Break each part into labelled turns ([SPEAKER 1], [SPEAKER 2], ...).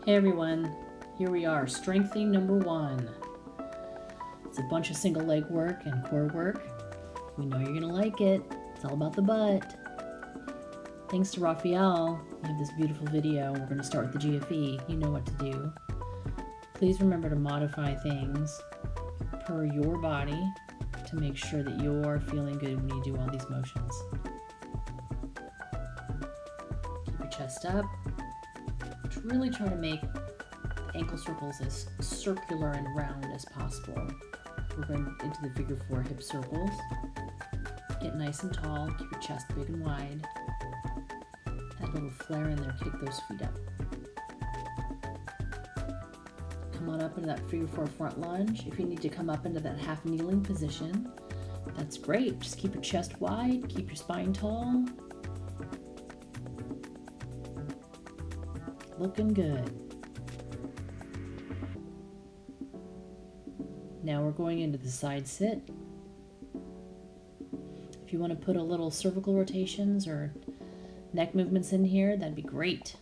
[SPEAKER 1] Hey everyone, here we are, Strengthy number 1. It's a bunch of single leg work and core work. We know you're gonna like it. It's all about the butt. Thanks to Raphael, we have this beautiful video. We're gonna start with the GFE. You know what to do. Please remember to modify things per your body to make sure that you're feeling good when you do all these motions. Keep your chest up. Really try to make the ankle circles as circular and round as possible. We're going into the figure 4 hip circles. Get nice and tall, keep your chest big and wide. Add a little flare in there, kick those feet up. Come on up into that figure 4 front lunge. If you need to come up into that half kneeling position, that's great. Just keep your chest wide, keep your spine tall. Looking good. Now we're going into the side sit. If you want to put a little cervical rotations or neck movements in here, that'd be great.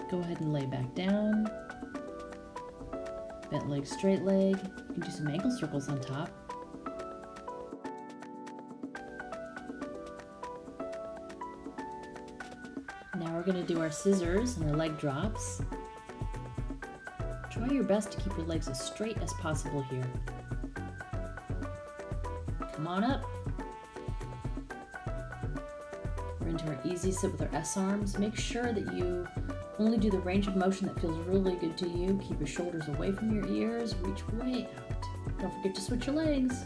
[SPEAKER 1] Go ahead and lay back down. Bent leg, straight leg. You can do some ankle circles on top. Now we're going to do our scissors and our leg drops. Try your best to keep your legs as straight as possible here. Come on up. We're into our easy sit with our S arms. Make sure that you only do the range of motion that feels really good to you. Keep your shoulders away from your ears. Reach way out. Don't forget to switch your legs.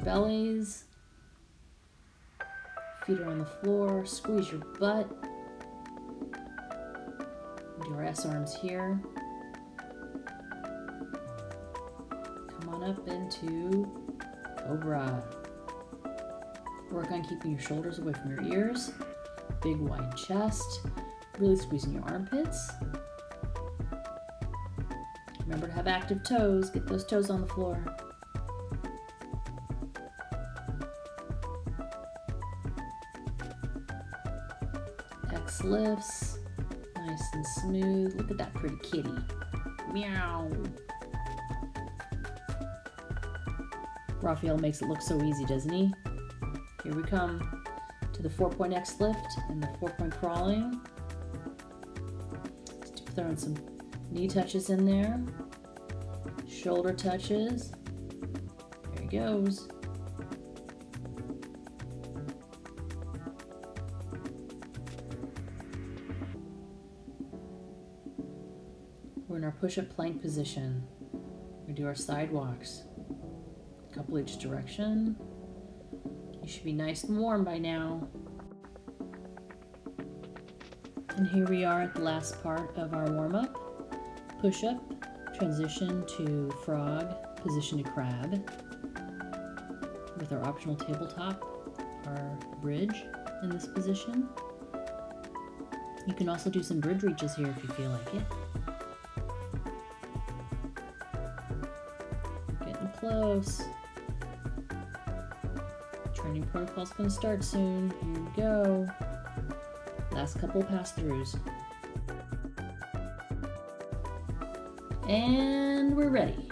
[SPEAKER 1] Bellies, feet are on the floor, squeeze your butt. Do our S arms here. Come on up into Cobra. Work on keeping your shoulders away from your ears. Big wide chest, really squeezing your armpits. Remember to have active toes, get those toes on the floor. X lifts, nice and smooth. Look at that pretty kitty. Meow. Raphael makes it look so easy, doesn't he? Here we come to the 4-point X lift and the 4-point crawling. Just throwing some knee touches in there. Shoulder touches. There he goes. We're in our push-up plank position. We do our side walks. A couple each direction. You should be nice and warm by now. And here we are at the last part of our warm-up. Push-up, transition to frog, position to crab. With our optional tabletop, our bridge in this position. You can also do some bridge reaches here if you feel like it. Close. Training protocol's going to start soon. Here we go. Last couple pass-throughs. And we're ready.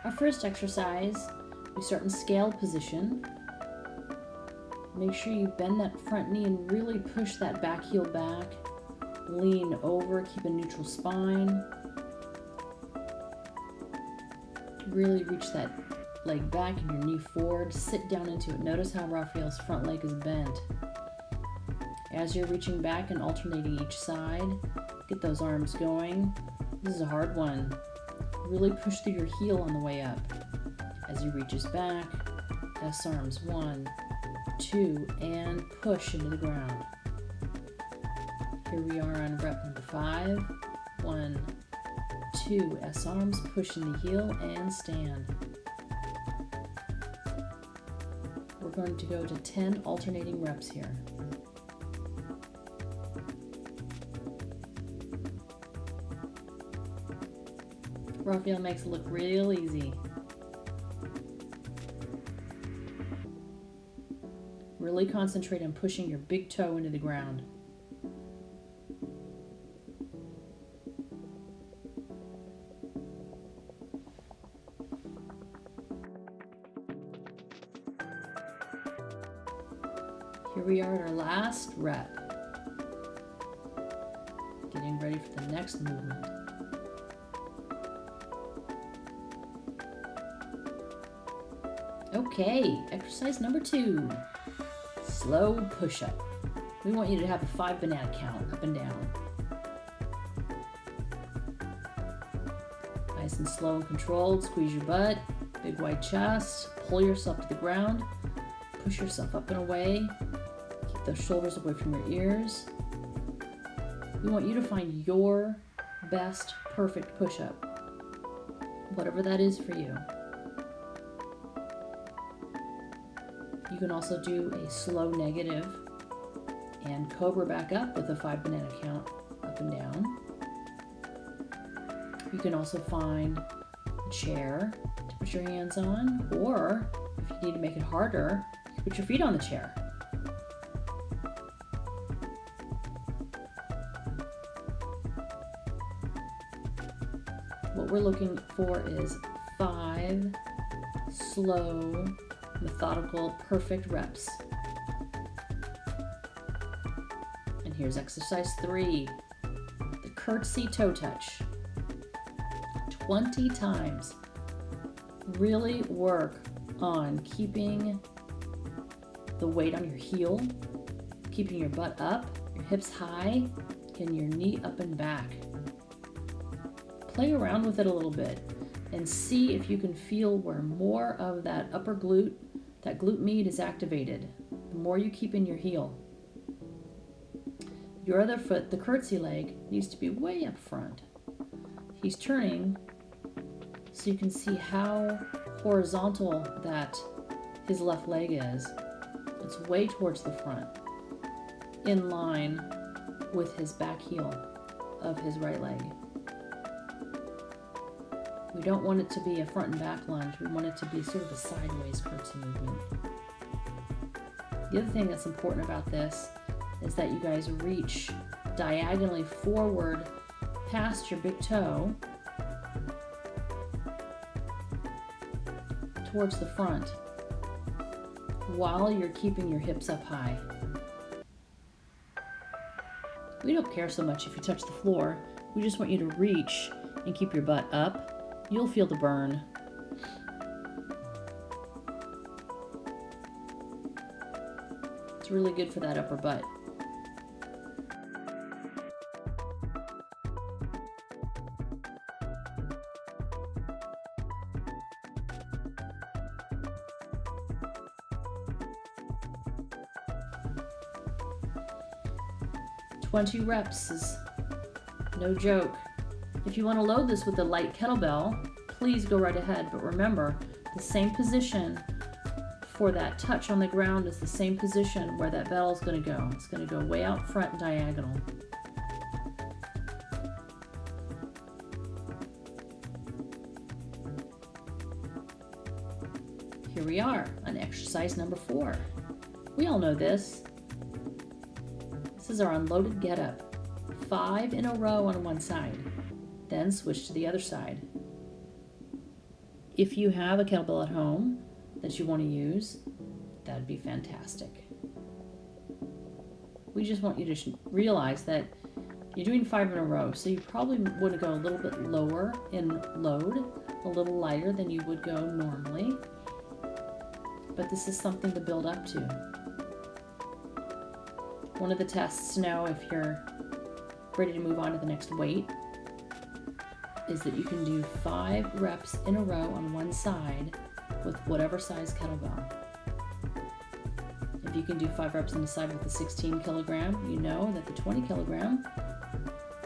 [SPEAKER 1] Our first exercise, we start in scale position. Make sure you bend that front knee and really push that back heel back. Lean over, keep a neutral spine. Really reach that leg back and your knee forward. Sit down into it. Notice how Raphael's front leg is bent. As you're reaching back and alternating each side, get those arms going. This is a hard one. Really push through your heel on the way up. As he reaches back, S arms, 1, 2, and push into the ground. Here we are on rep number 5. 1, 2, S arms, push in the heel and stand. We're going to go to 10 alternating reps here. Raphael makes it look real easy. Really concentrate on pushing your big toe into the ground. Here we are at our last rep. Getting ready for the next movement. Okay, exercise number 2. Slow push-up. We want you to have a 5 banana count up and down. Nice and slow and controlled. Squeeze your butt, big wide chest, pull yourself to the ground, push yourself up and away. Keep those shoulders away from your ears. We want you to find your best perfect push-up, whatever that is for you. You can also do a slow negative and cobra back up with a 5 banana count up and down. You can also find a chair to put your hands on, or if you need to make it harder, you can put your feet on the chair. What we're looking for is 5 slow, methodical, perfect reps. And here's exercise 3, the Curtsy Toe Touch. 20 times. Really work on keeping the weight on your heel, keeping your butt up, your hips high, and your knee up and back. Play around with it a little bit and see if you can feel where more of that upper glute, that glute med is activated. The more you keep in your heel. Your other foot, the curtsy leg, needs to be way up front. He's turning so you can see how horizontal that his left leg is. It's way towards the front, in line with his back heel of his right leg. We don't want it to be a front and back lunge. We want it to be sort of a sideways curtsy movement. The other thing that's important about this is that you guys reach diagonally forward past your big toe towards the front while you're keeping your hips up high. We don't care so much if you touch the floor. We just want you to reach and keep your butt up. You'll feel the burn. It's really good for that upper butt. "20 reps is no joke. If you want to load this with a light kettlebell, please go right ahead. But remember, the same position for that touch on the ground is the same position where that bell is going to go. It's going to go way out front diagonal. Here we are on exercise number 4. We all know this. This is our unloaded get up. 5 in a row on one side. Then switch to the other side. If you have a kettlebell at home that you want to use, that'd be fantastic. We just want you to realize that you're doing 5 in a row, so you probably want to go a little bit lower in load, a little lighter than you would go normally. But this is something to build up to. One of the tests to know if you're ready to move on to the next weight is that you can do 5 reps in a row on one side with whatever size kettlebell. If you can do 5 reps on the side with the 16 kilogram, you know that the 20 kilogram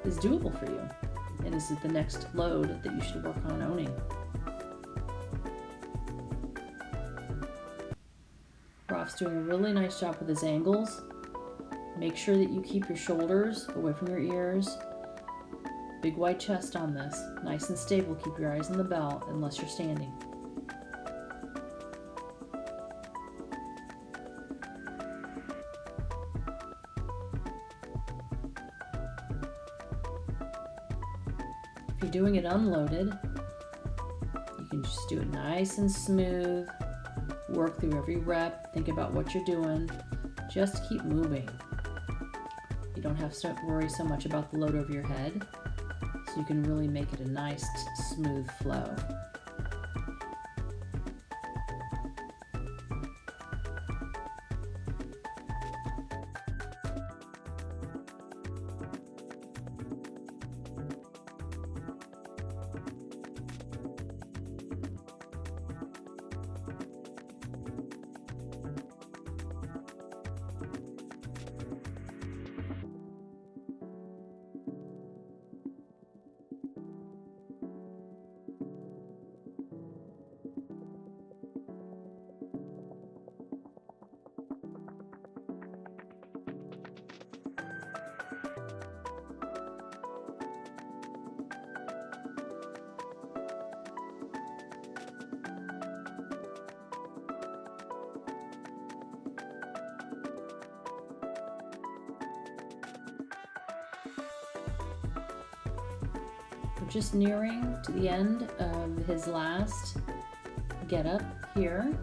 [SPEAKER 1] is doable for you. And this is the next load that you should work on owning. Raf's doing a really nice job with his angles. Make sure that you keep your shoulders away from your ears. Big wide chest on this. Nice and stable. Keep your eyes on the bell unless you're standing. If you're doing it unloaded, you can just do it nice and smooth. Work through every rep. Think about what you're doing. Just keep moving. You don't have to worry so much about the load over your head, so you can really make it a nice, smooth flow. We're just nearing to the end of his last get up here.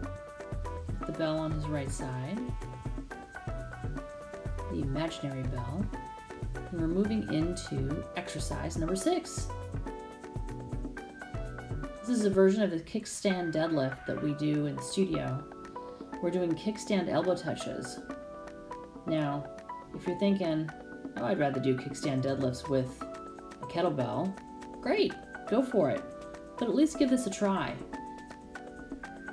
[SPEAKER 1] The bell on his right side. The imaginary bell. And we're moving into exercise number 6. This is a version of the kickstand deadlift that we do in the studio. We're doing kickstand elbow touches. Now, if you're thinking, oh, I'd rather do kickstand deadlifts with a kettlebell, great, go for it. But at least give this a try.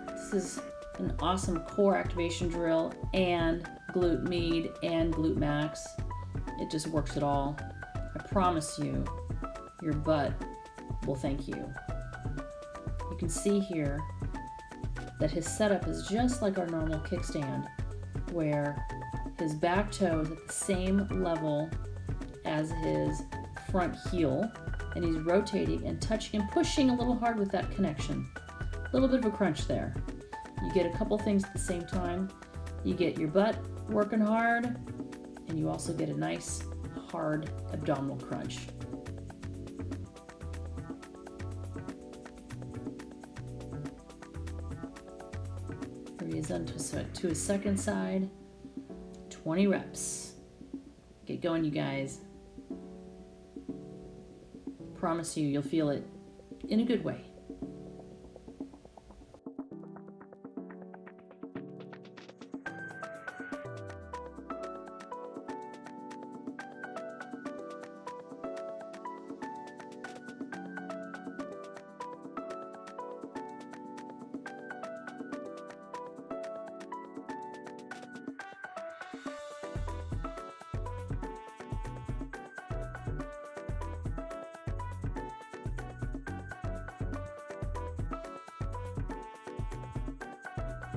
[SPEAKER 1] This is an awesome core activation drill and glute med and glute max. It just works it all. I promise you, your butt will thank you. You can see here that his setup is just like our normal kickstand, where his back toe is at the same level as his front heel, and he's rotating and touching and pushing a little hard with that connection. A little bit of a crunch there. You get a couple things at the same time. You get your butt working hard, and you also get a nice hard abdominal crunch. Here he is on to his second side. 20 reps. Get going, you guys. Promise you, you'll feel it in a good way.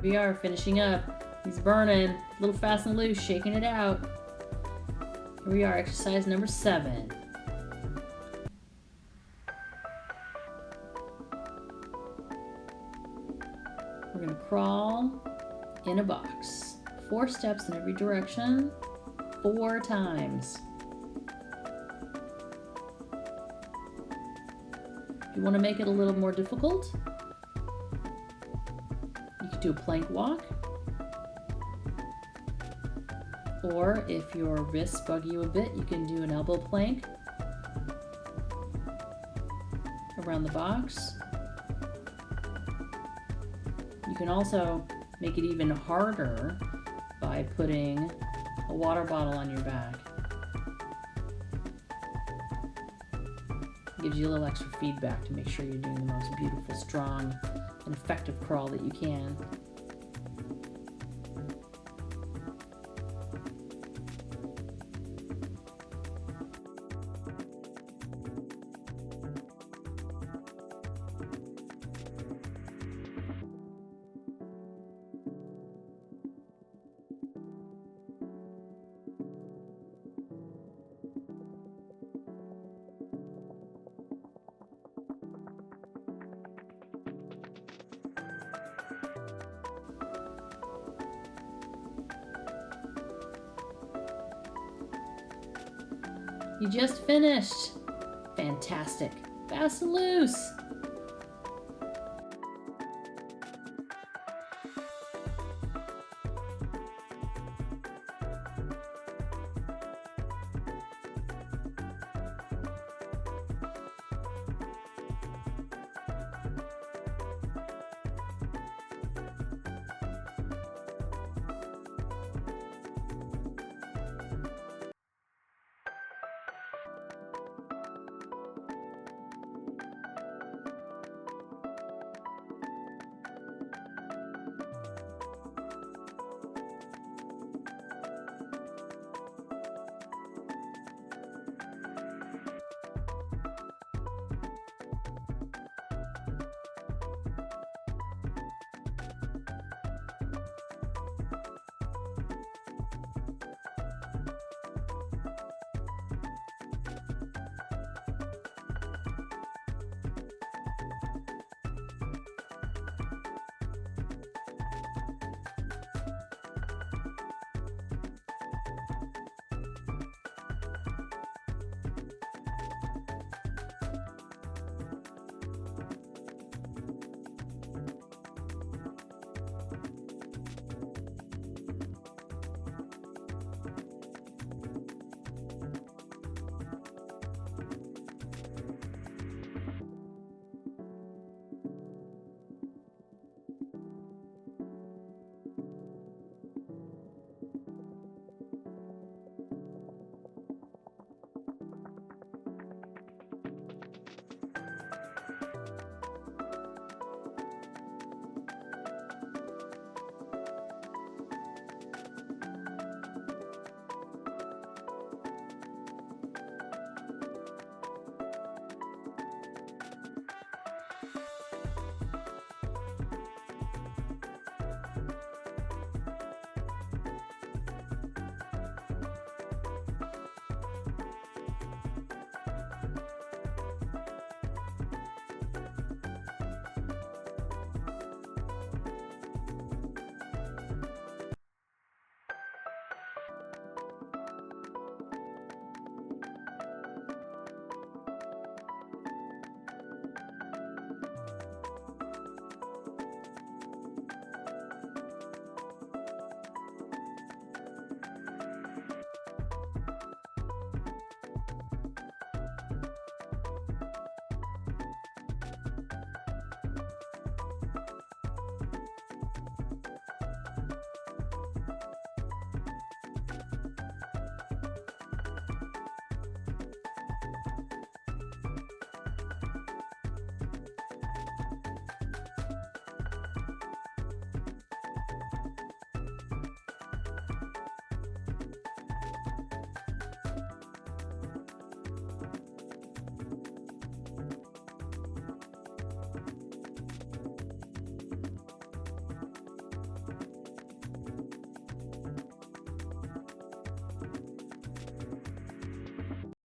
[SPEAKER 1] We are finishing up. He's burning, a little fast and loose, shaking it out. Here we are, exercise number 7. We're gonna crawl in a box. 4 steps in every direction, 4 times. If you want to make it a little more difficult, do a plank walk, or if your wrists bug you a bit, you can do an elbow plank around the box. You can also make it even harder by putting a water bottle on your back. It gives you a little extra feedback to make sure you're doing the most beautiful, strong, and effective crawl that you can. You just finished. Fantastic. Fast and loose.